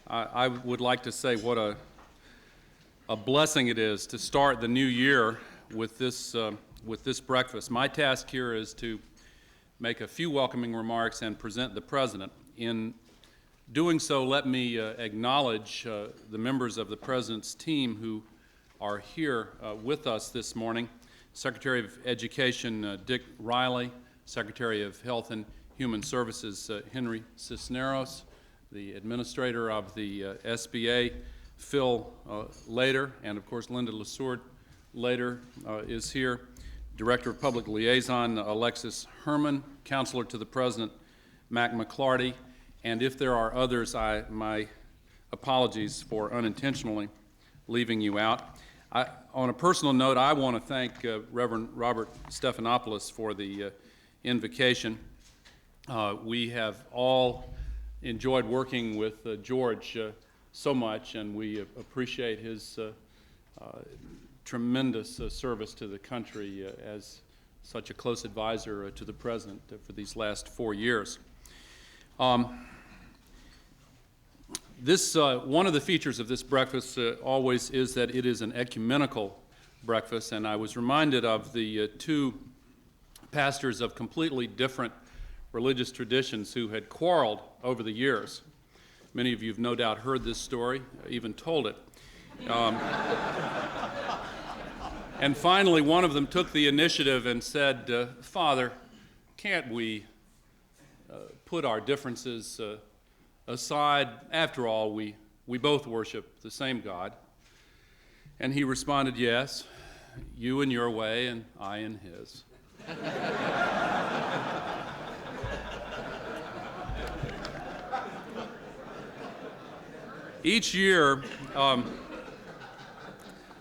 I would like to say what a blessing it is to start the new year with this breakfast. My task here is to make a few welcoming remarks and present the President. In doing so, let me acknowledge the members of the President's team who are here with us this morning. Secretary of Education Dick Riley, Secretary of Health and Human Services Henry Cisneros, the Administrator of the SBA, Phil Lader, and of course Linda Lesourd Lader is here, Director of Public Liaison Alexis Herman, Counselor to the President Mac McClarty, and if there are others, my apologies for unintentionally leaving you out. On a personal note, I want to thank Reverend Robert Stephanopoulos for the invocation. We have all enjoyed working with George so much, and we appreciate his tremendous service to the country as such a close advisor to the President for these last 4 years. One of the features of this breakfast always is that it is an ecumenical breakfast, and I was reminded of the two pastors of completely different religious traditions who had quarreled over the years. Many of you have no doubt heard this story, even told it. And finally, one of them took the initiative and said, Father, can't we put our differences aside? After all, we both worship the same God. And he responded, yes, you in your way and I in his. Each year,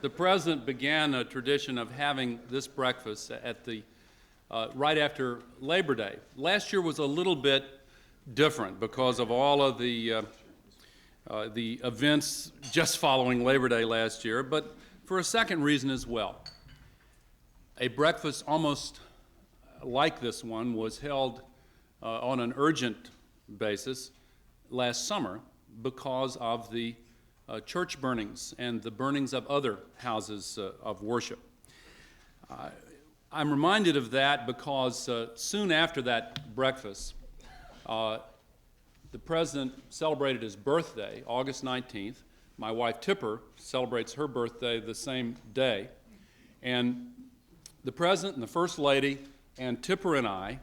the President began a tradition of having this breakfast at the right after Labor Day. Last year was a little bit different because of all of the events just following Labor Day last year, but for a second reason as well. A breakfast almost like this one was held on an urgent basis last summer because of the church burnings and the burnings of other houses of worship. I'm reminded of that because soon after that breakfast, the President celebrated his birthday, August 19th. My wife Tipper celebrates her birthday the same day. And the President and the First Lady and Tipper and I,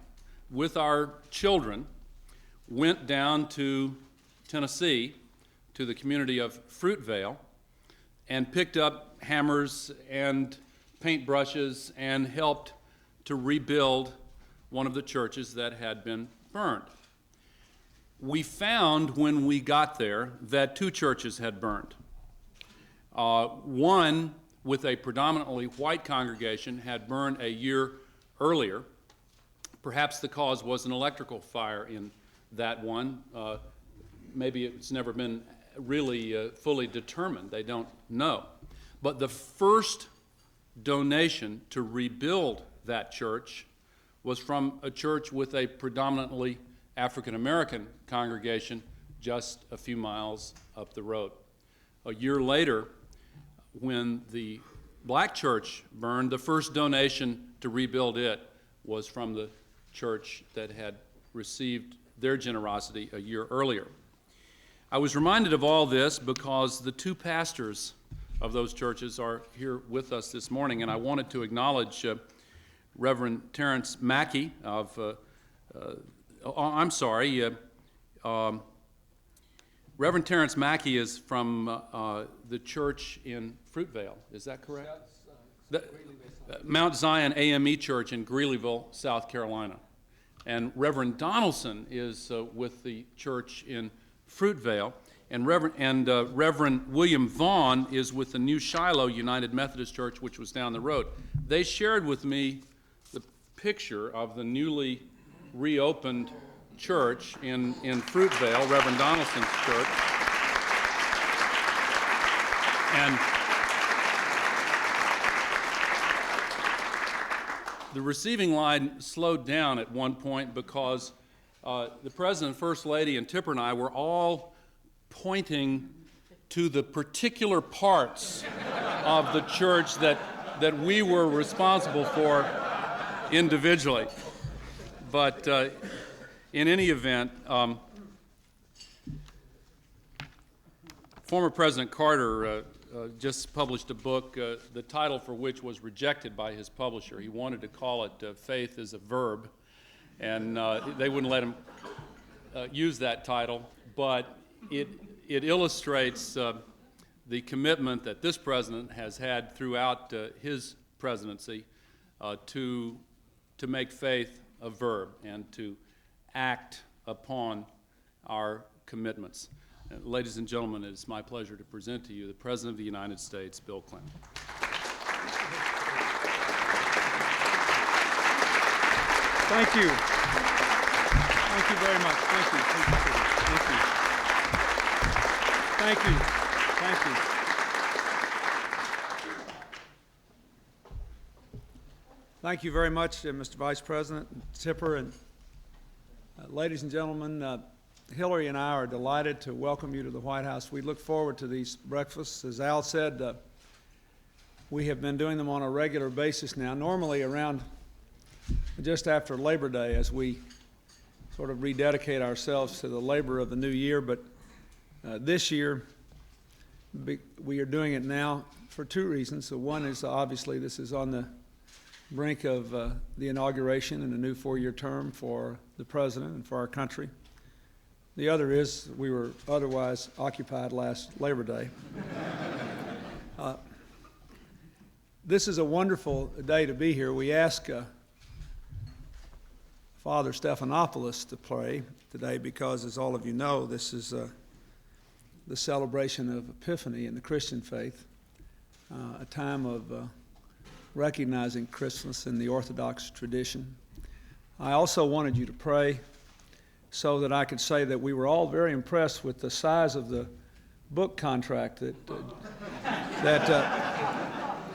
with our children, went down to Tennessee, to the community of Fruitvale, and picked up hammers and paintbrushes and helped to rebuild one of the churches that had been burned. We found when we got there that two churches had burned. One, with a predominantly white congregation, had burned a year earlier. Perhaps the cause was an electrical fire in that one. Maybe it's never been really fully determined. They don't know. But the first donation to rebuild that church was from a church with a predominantly African-American congregation just a few miles up the road. A year later, when the black church burned, the first donation to rebuild it was from the church that had received their generosity a year earlier. I was reminded of all this because the two pastors of those churches are here with us this morning, and I wanted to acknowledge Reverend Terrence Mackey of, Reverend Terrence Mackey is from the church in Fruitvale. Is that correct? Mount Zion AME Church in Greeleyville, South Carolina. And Reverend Donaldson is with the church in Fruitvale, and Reverend William Vaughn is with the New Shiloh United Methodist Church, which was down the road. They shared with me the picture of the newly reopened church in Fruitvale, Reverend Donaldson's church. And the receiving line slowed down at one point because the President, First Lady, and Tipper and I were all pointing to the particular parts of the church that we were responsible for individually. But in any event, former President Carter just published a book, the title for which was rejected by his publisher. He wanted to call it Faith is a Verb, and they wouldn't let him use that title, but it illustrates the commitment that this president has had throughout his presidency to make faith a verb and to act upon our commitments. Ladies and gentlemen, it is my pleasure to present to you the President of the United States, Bill Clinton. Thank you. Thank you very much. Thank you. Thank you. Thank you. Thank you. Thank you very much, Mr. Vice President Tipper, and ladies and gentlemen, Hillary and I are delighted to welcome you to the White House. We look forward to these breakfasts. As Al said, we have been doing them on a regular basis now, normally around just after Labor Day, as we sort of rededicate ourselves to the labor of the new year. But this year, we are doing it now for two reasons. So one is obviously this is on the brink of the inauguration in a new four-year term for the President and for our country. The other is we were otherwise occupied last Labor Day. This is a wonderful day to be here. We ask Father Stephanopoulos to pray today because, as all of you know, this is the celebration of Epiphany in the Christian faith, a time of recognizing Christmas in the Orthodox tradition. I also wanted you to pray so that I could say that we were all very impressed with the size of the book contract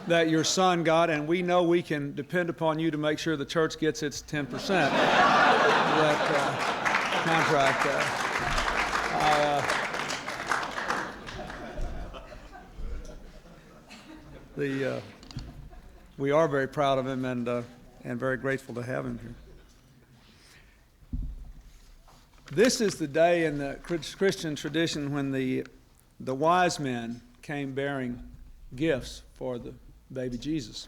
that your son got, and we know the can depend upon you to make sure the church gets its 10% of that contract. We are very proud of him and very grateful to have him here. This is the day in the Christian tradition when the wise men came bearing gifts for the baby Jesus.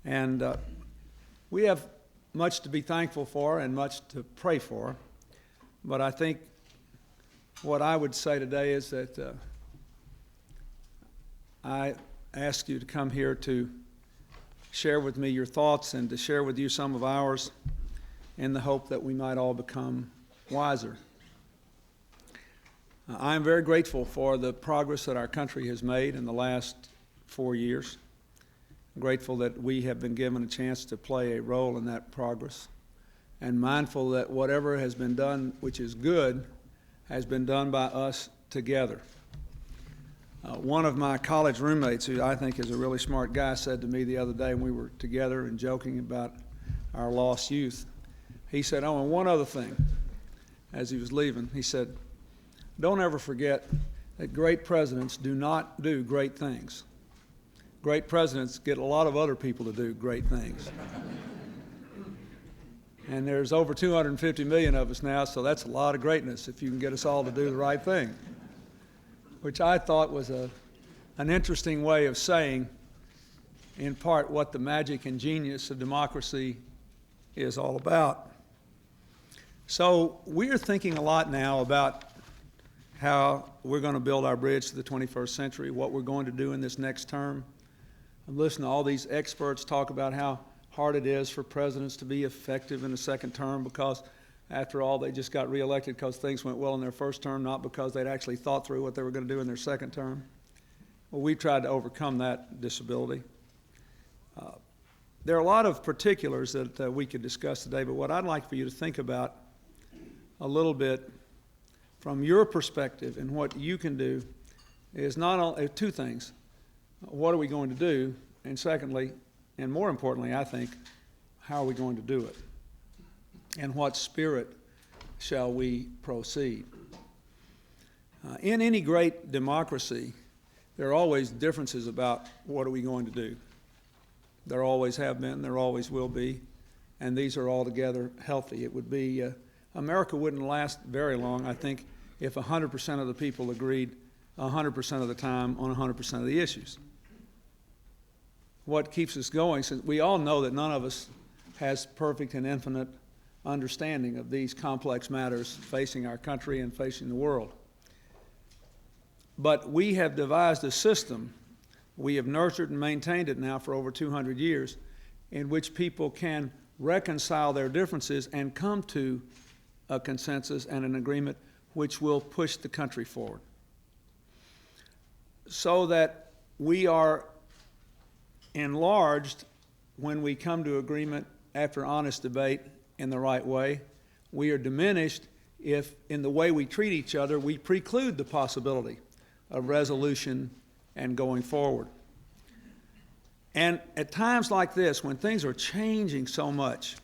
And we have much to be thankful for and much to pray for. But I think what I would say today is that I ask you to come here to share with me your thoughts and to share with you some of ours in the hope that we might all become wiser. I am very grateful for the progress that our country has made in the last 4 years. I'm grateful that we have been given a chance to play a role in that progress, and mindful that whatever has been done which is good has been done by us together. One of my college roommates, who I think is a really smart guy, said to me the other day when we were together and joking about our lost youth, he said, "Oh, and one other thing," as he was leaving. He said, "Don't ever forget that great presidents do not do great things. Great presidents get a lot of other people to do great things." And there's over 250 million of us now, so that's a lot of greatness if you can get us all to do the right thing, which I thought was an interesting way of saying, in part, what the magic and genius of democracy is all about. So we're thinking a lot now about how we're going to build our bridge to the 21st century, what we're going to do in this next term. I'm listening to all these experts talk about how hard it is for presidents to be effective in a second term because, after all, they just got reelected because things went well in their first term, not because they'd actually thought through what they were going to do in their second term. Well, we tried to overcome that disability. There are a lot of particulars that we could discuss today, but what I'd like for you to think about a little bit from your perspective and what you can do is not only two things. What are we going to do? And secondly, and more importantly, I think, how are we going to do it? And what spirit shall we proceed? In any great democracy, there are always differences about what are we going to do. There always have been, there always will be, and these are altogether healthy. It would be, America wouldn't last very long, I think, if 100% of the people agreed 100% of the time on 100% of the issues. What keeps us going, since we all know that none of us has perfect and infinite understanding of these complex matters facing our country and facing the world. But we have devised a system, we have nurtured and maintained it now for over 200 years, in which people can reconcile their differences and come to a consensus and an agreement which will push the country forward. So that we are enlarged when we come to agreement after honest debate in the right way. We are diminished if, in the way we treat each other, we preclude the possibility of resolution and going forward. And at times like this, when things are changing so much,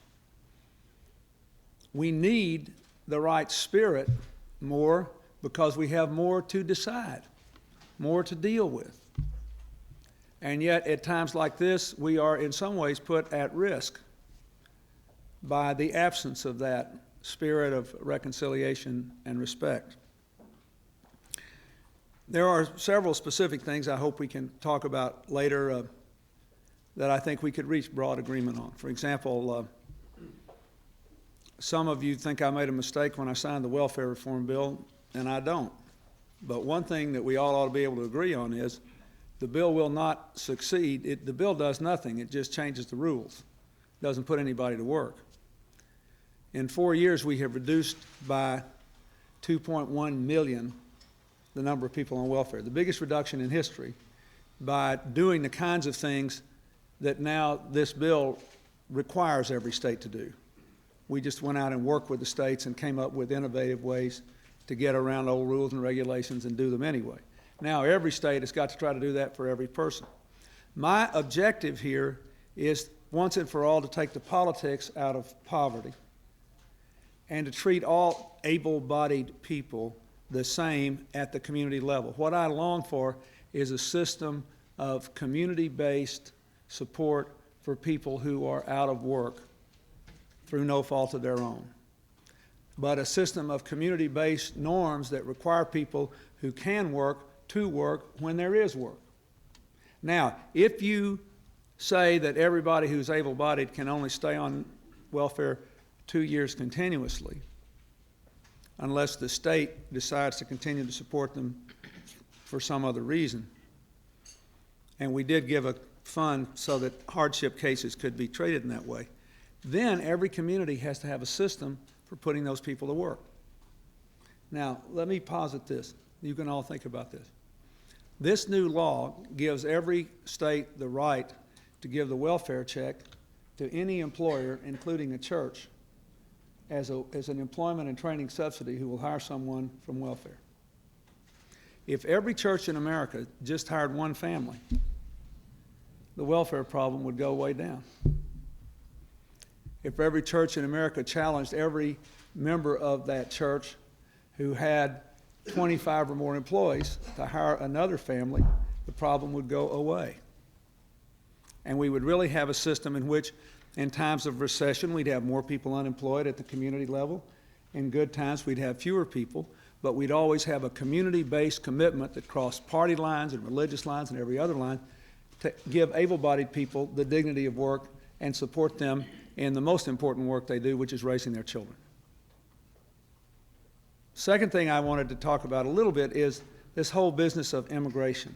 we need the right spirit more because we have more to decide, more to deal with. And yet, at times like this, we are in some ways put at risk by the absence of that spirit of reconciliation and respect. There are several specific things I hope we can talk about later that I think we could reach broad agreement on. For example, some of you think I made a mistake when I signed the welfare reform bill, and I don't. But one thing that we all ought to be able to agree on is the bill will not succeed. The bill does nothing. It just changes the rules. It doesn't put anybody to work. In 4 years, we have reduced by 2.1 million the number of people on welfare, the biggest reduction in history, by doing the kinds of things that now this bill requires every state to do. We just went out and worked with the states and came up with innovative ways to get around old rules and regulations and do them anyway. Now every state has got to try to do that for every person. My objective here is once and for all to take the politics out of poverty and to treat all able-bodied people the same at the community level. What I long for is a system of community-based support for people who are out of work through no fault of their own, but a system of community-based norms that require people who can work to work when there is work. Now, if you say that everybody who's able-bodied can only stay on welfare 2 years continuously, unless the state decides to continue to support them for some other reason, and we did give a fund so that hardship cases could be treated in that way, then every community has to have a system for putting those people to work. Now, let me posit this. You can all think about this. This new law gives every state the right to give the welfare check to any employer, including a church, as an employment and training subsidy who will hire someone from welfare. If every church in America just hired one family, the welfare problem would go way down. If every church in America challenged every member of that church who had 25 or more employees to hire another family, the problem would go away. And we would really have a system in which, in times of recession, we'd have more people unemployed at the community level. In good times, we'd have fewer people, but we'd always have a community-based commitment that crossed party lines and religious lines and every other line to give able-bodied people the dignity of work and support them in the most important work they do, which is raising their children. Second thing I wanted to talk about a little bit is this whole business of immigration.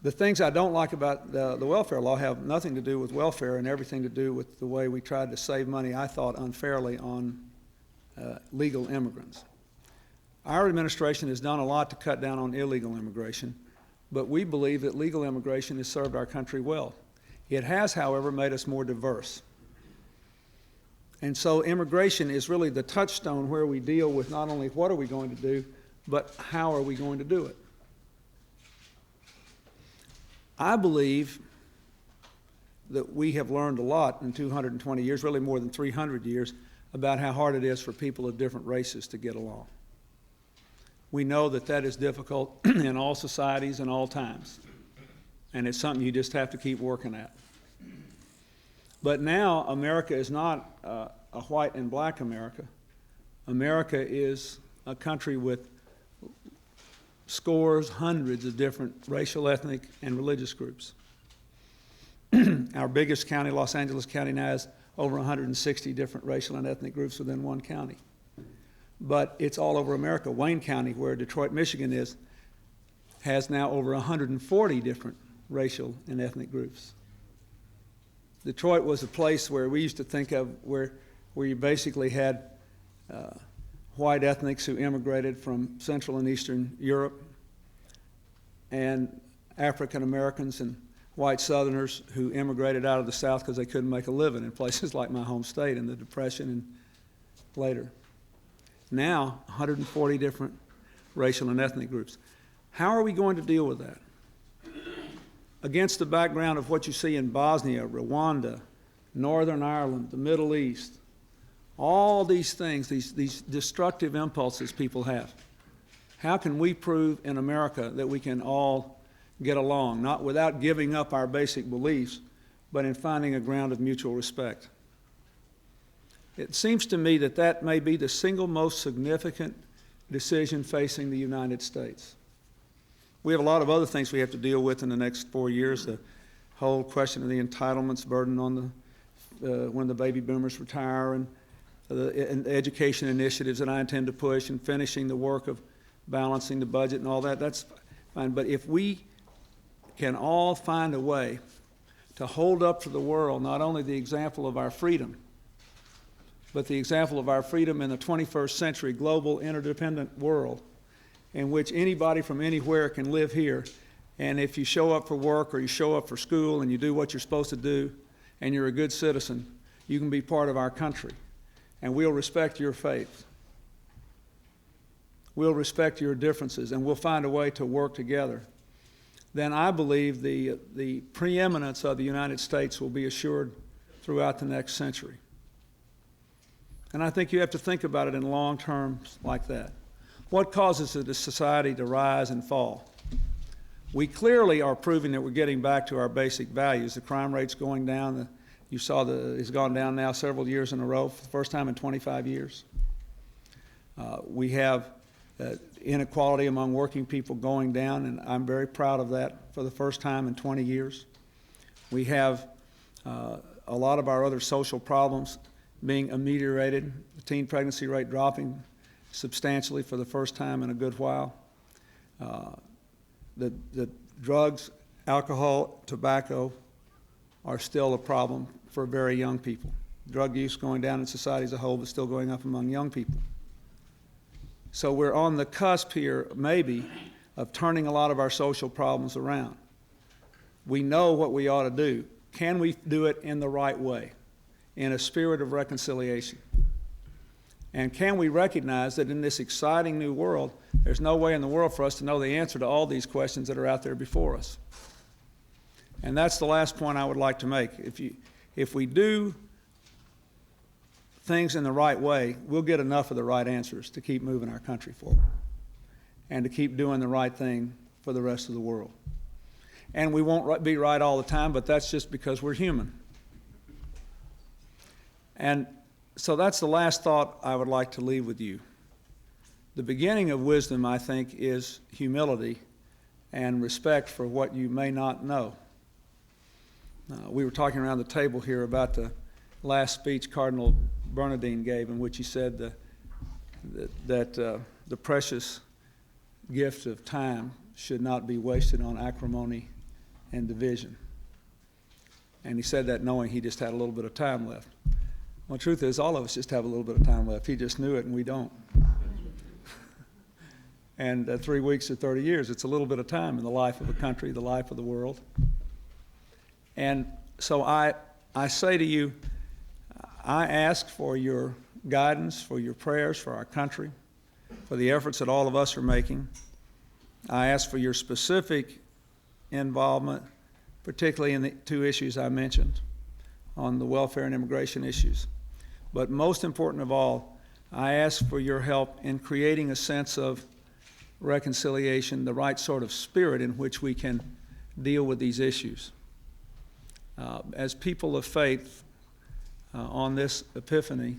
The things I don't like about the welfare law have nothing to do with welfare and everything to do with the way we tried to save money, I thought, unfairly on legal immigrants. Our administration has done a lot to cut down on illegal immigration, but we believe that legal immigration has served our country well. It has, however, made us more diverse. And so immigration is really the touchstone where we deal with not only what are we going to do, but how are we going to do it. I believe that we have learned a lot in 220 years, really more than 300 years, about how hard it is for people of different races to get along. We know that that is difficult in all societies and all times. And it's something you just have to keep working at. But now America is not a white and black America. America is a country with scores, hundreds of different racial, ethnic, and religious groups. Our biggest county, Los Angeles County, now has over 160 different racial and ethnic groups within one county. But it's all over America. Wayne County, where Detroit, Michigan is, has now over 140 different racial and ethnic groups. Detroit was a place where we used to think of where you basically had white ethnics who immigrated from Central and Eastern Europe, and African Americans and white Southerners who immigrated out of the South because they couldn't make a living in places like my home state in the Depression and later. Now, 140 different racial and ethnic groups. How are we going to deal with that? Against the background of what you see in Bosnia, Rwanda, Northern Ireland, the Middle East, all these things, these destructive impulses people have. How can we prove in America that we can all get along, not without giving up our basic beliefs, but in finding a ground of mutual respect? It seems to me that that may be the single most significant decision facing the United States. We have a lot of other things we have to deal with in the next 4 years. The whole question of the entitlements burden on when the baby boomers retire, and the education initiatives that I intend to push, and finishing the work of balancing the budget and all that. That's fine. But if we can all find a way to hold up to the world not only the example of our freedom, but the example of our freedom in the 21st century global interdependent world in which anybody from anywhere can live here, and if you show up for work or you show up for school and you do what you're supposed to do and you're a good citizen, you can be part of our country, and we'll respect your faith. We'll respect your differences, and we'll find a way to work together. Then I believe the preeminence of the United States will be assured throughout the next century. And I think you have to think about it in long terms like that. What causes a society to rise and fall? We clearly are proving that we're getting back to our basic values. The crime rate's going down. You saw it's gone down now several years in a row, for the first time in 25 years. We have inequality among working people going down, and I'm very proud of that for the first time in 20 years. We have a lot of our other social problems being ameliorated, the teen pregnancy rate dropping substantially for the first time in a good while. The drugs, alcohol, tobacco are still a problem for very young people. Drug use going down in society as a whole, but still going up among young people. So we're on the cusp here, maybe, of turning a lot of our social problems around. We know what we ought to do. Can we do it in the right way, in a spirit of reconciliation? And can we recognize that in this exciting new world, there's no way in the world for us to know the answer to all these questions that are out there before us? And that's the last point I would like to make. If we do things in the right way, we'll get enough of the right answers to keep moving our country forward and to keep doing the right thing for the rest of the world. And we won't be right all the time, but that's just because we're human. And so that's the last thought I would like to leave with you. The beginning of wisdom, I think, is humility and respect for what you may not know. We were talking around the table here about the last speech Cardinal Bernardine gave, in which he said that the precious gift of time should not be wasted on acrimony and division. And he said that knowing he just had a little bit of time left. Well, the truth is, all of us just have a little bit of time left. He just knew it, and we don't. And 3 weeks or 30 years, it's a little bit of time in the life of a country, the life of the world. And so I say to you, I ask for your guidance, for your prayers for our country, for the efforts that all of us are making. I ask for your specific involvement, particularly in the two issues I mentioned, on the welfare and immigration issues. But most important of all, I ask for your help in creating a sense of reconciliation, the right sort of spirit in which we can deal with these issues. As people of faith on this Epiphany,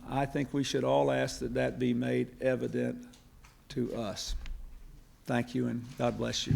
I think we should all ask that that be made evident to us. Thank you, and God bless you.